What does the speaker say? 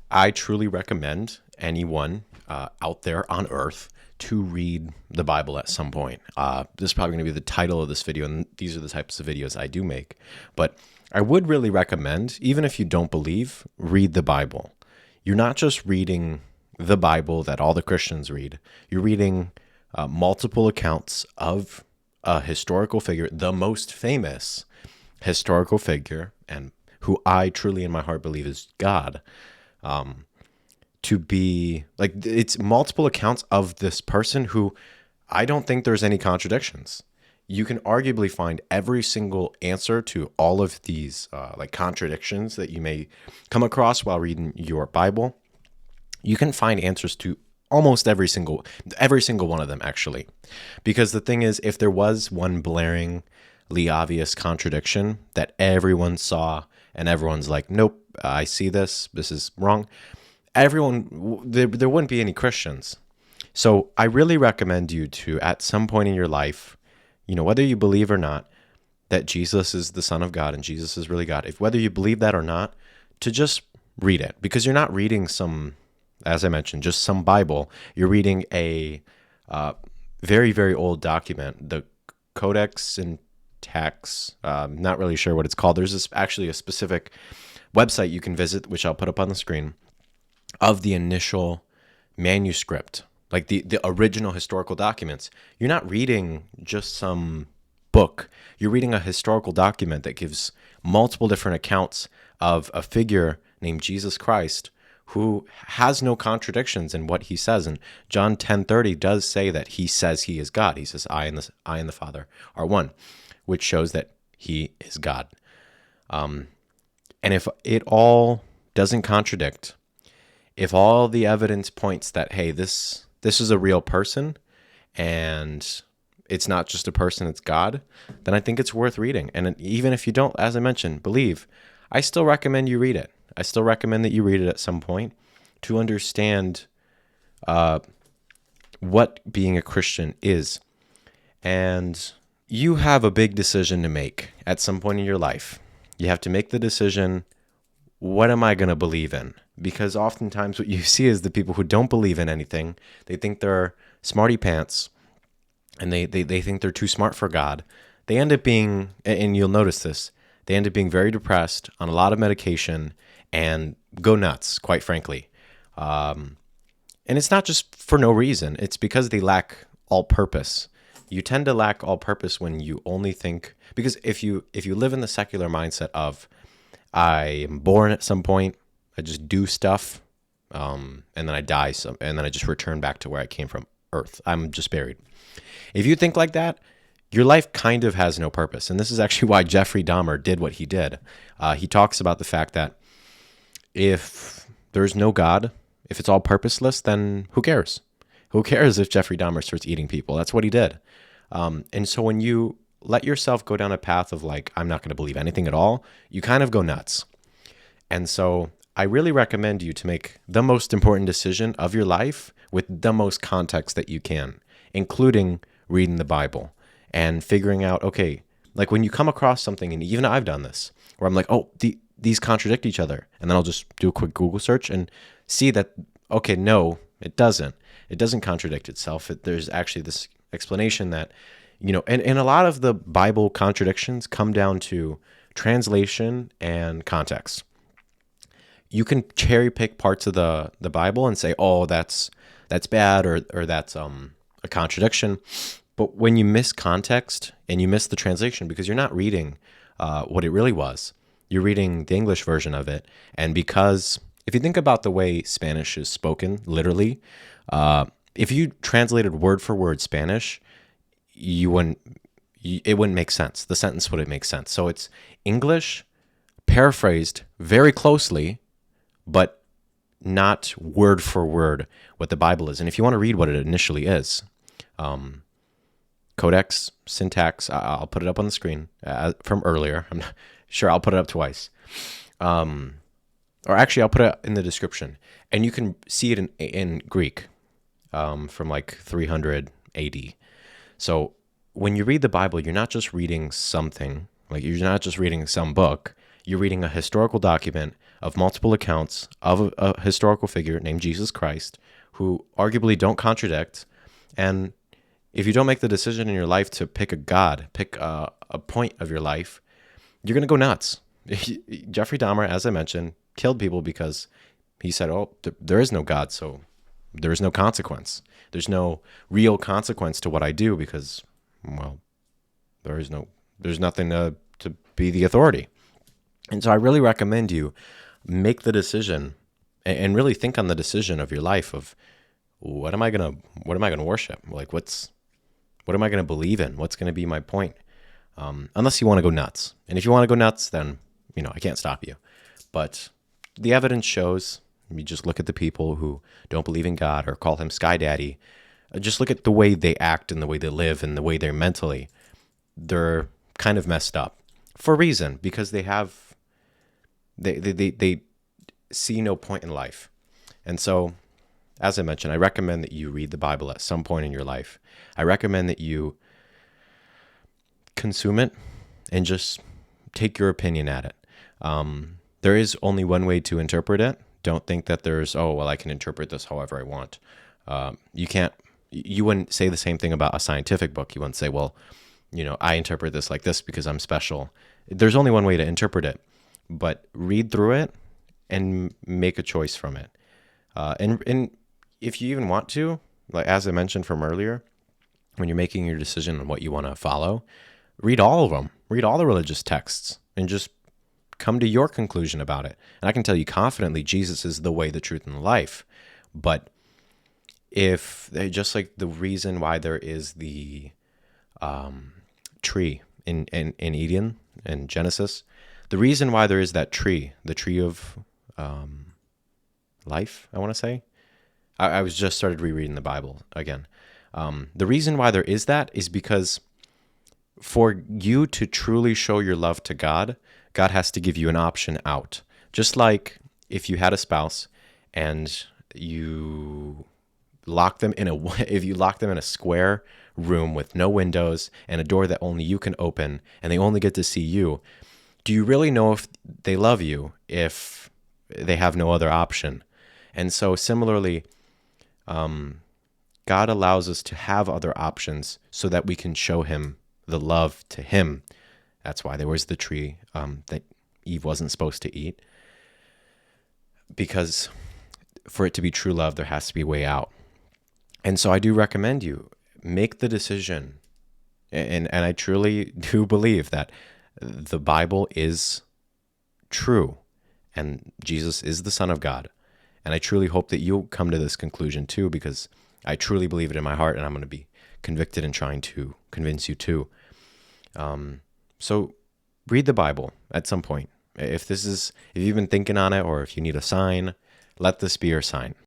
I truly recommend anyone out there on earth to read the Bible at some point. This is probably going to be the title of this video, and these are the types of videos I do make. But I would really recommend, even if you don't believe, read the Bible. You're not just reading the Bible that all the Christians read, you're reading multiple accounts of a historical figure, the most famous historical figure, and who I truly in my heart believe is God. To be like, it's multiple accounts of this person who I don't think there's any contradictions. You can arguably find every single answer to all of these like contradictions that you may come across while reading your Bible. You can find answers to almost every single one of them, actually. Because the thing is, if there was one blaringly obvious contradiction that everyone saw and everyone's like, nope, I see this is wrong, there wouldn't be any Christians. So I really recommend you to, at some point in your life, whether you believe or not, that Jesus is the Son of God and Jesus is really God, if whether you believe that or not, to just read it. Because you're not reading some, as I mentioned, just some Bible. You're reading a very, very old document, the Codex Sinaiticus. Not really sure what it's called. There's actually a specific website you can visit, which I'll put up on the screen, of the initial manuscript, like the original historical documents. You're not reading just some book. You're reading a historical document that gives multiple different accounts of a figure named Jesus Christ who has no contradictions in what he says. And John 10:30 does say that he says he is God. He says, I and the Father are one, which shows that he is God. And if it all doesn't contradict, if all the evidence points that, hey, this is a real person and it's not just a person, it's God, then I think it's worth reading. And even if you don't, as I mentioned, believe, I still recommend you read it. I still recommend that you read it at some point to understand what being a Christian is. And you have a big decision to make at some point in your life. You have to make the decision, what am I going to believe in? Because oftentimes what you see is the people who don't believe in anything, they think they're smarty pants and they think they're too smart for God. They end up being, and you'll notice this, they end up being very depressed, on a lot of medication, and go nuts, quite frankly. And it's not just for no reason. It's because they lack all purpose. You tend to lack all purpose when you only think, because if you live in the secular mindset of, I am born at some point, I just do stuff, and then I die, and then I just return back to where I came from, Earth. I'm just buried. If you think like that, your life kind of has no purpose. And this is actually why Jeffrey Dahmer did what he did. He talks about the fact that if there's no God, if it's all purposeless, then who cares? Who cares if Jeffrey Dahmer starts eating people? That's what he did. And so when you let yourself go down a path of like, I'm not going to believe anything at all, you kind of go nuts. And so I really recommend you to make the most important decision of your life with the most context that you can, including reading the Bible and figuring out, okay, like when you come across something, and even I've done this, where I'm like, oh, these contradict each other. And then I'll just do a quick Google search and see that, okay, no, it doesn't. It doesn't contradict itself. There's actually this explanation that, and a lot of the Bible contradictions come down to translation and context. You can cherry pick parts of the Bible and say, oh, that's bad, or that's a contradiction. But when you miss context and you miss the translation, because you're not reading what it really was, you're reading the English version of it. And because if you think about the way Spanish is spoken, literally, if you translated word for word Spanish, it wouldn't make sense. The sentence wouldn't make sense. So it's English paraphrased very closely, but not word for word what the Bible is. And if you want to read what it initially is, Codex Sinaiticus, I'll put it up on the screen from earlier. I'm not sure, I'll put it up twice. Or actually, I'll put it in the description. And you can see it in Greek from like 300 AD. So when you read the Bible, you're not just reading something, like you're not just reading some book. You're reading a historical document of multiple accounts of a historical figure named Jesus Christ, who arguably don't contradict. And if you don't make the decision in your life to pick a God, pick a point of your life, you're going to go nuts. Jeffrey Dahmer, as I mentioned, killed people because he said, oh, there is no God, so there is no consequence. There's no real consequence to what I do because, well, there's nothing to be the authority. And so I really recommend you make the decision and really think on the decision of your life of what am I gonna worship? Like what am I gonna believe in? What's gonna be my point? Unless you want to go nuts. And if you want to go nuts, then I can't stop you. But the evidence shows, you just look at the people who don't believe in God or call him Sky Daddy. Just look at the way they act and the way they live and the way they're mentally. They're kind of messed up for a reason, because they see no point in life. And so, as I mentioned, I recommend that you read the Bible at some point in your life. I recommend that you consume it and just take your opinion at it. There is only one way to interpret it. Don't think that there's, I can interpret this however I want. You wouldn't say the same thing about a scientific book. You wouldn't say, I interpret this like this because I'm special. There's only one way to interpret it, but read through it and make a choice from it. And if you even want to, like as I mentioned from earlier, when you're making your decision on what you want to follow, read all of them. Read all the religious texts and just come to your conclusion about it. And I can tell you confidently, Jesus is the way, the truth, and the life. But if just like the reason why there is the tree in Eden and Genesis, the reason why there is that tree, the tree of life, I want to say. I was just started rereading the Bible again. The reason why there is that is because for you to truly show your love to God, God has to give you an option out. Just like if you had a spouse and you lock them in a square room with no windows and a door that only you can open and they only get to see you, do you really know if they love you if they have no other option? And so similarly, God allows us to have other options so that we can show him the love to him. That's why there was the tree that Eve wasn't supposed to eat. Because for it to be true love, there has to be a way out. And so I do recommend you make the decision. And I truly do believe that the Bible is true and Jesus is the Son of God. And I truly hope that you'll come to this conclusion too, because I truly believe it in my heart and I'm going to be convicted in trying to convince you too. So read the Bible at some point. If you've been thinking on it or if you need a sign, let this be your sign.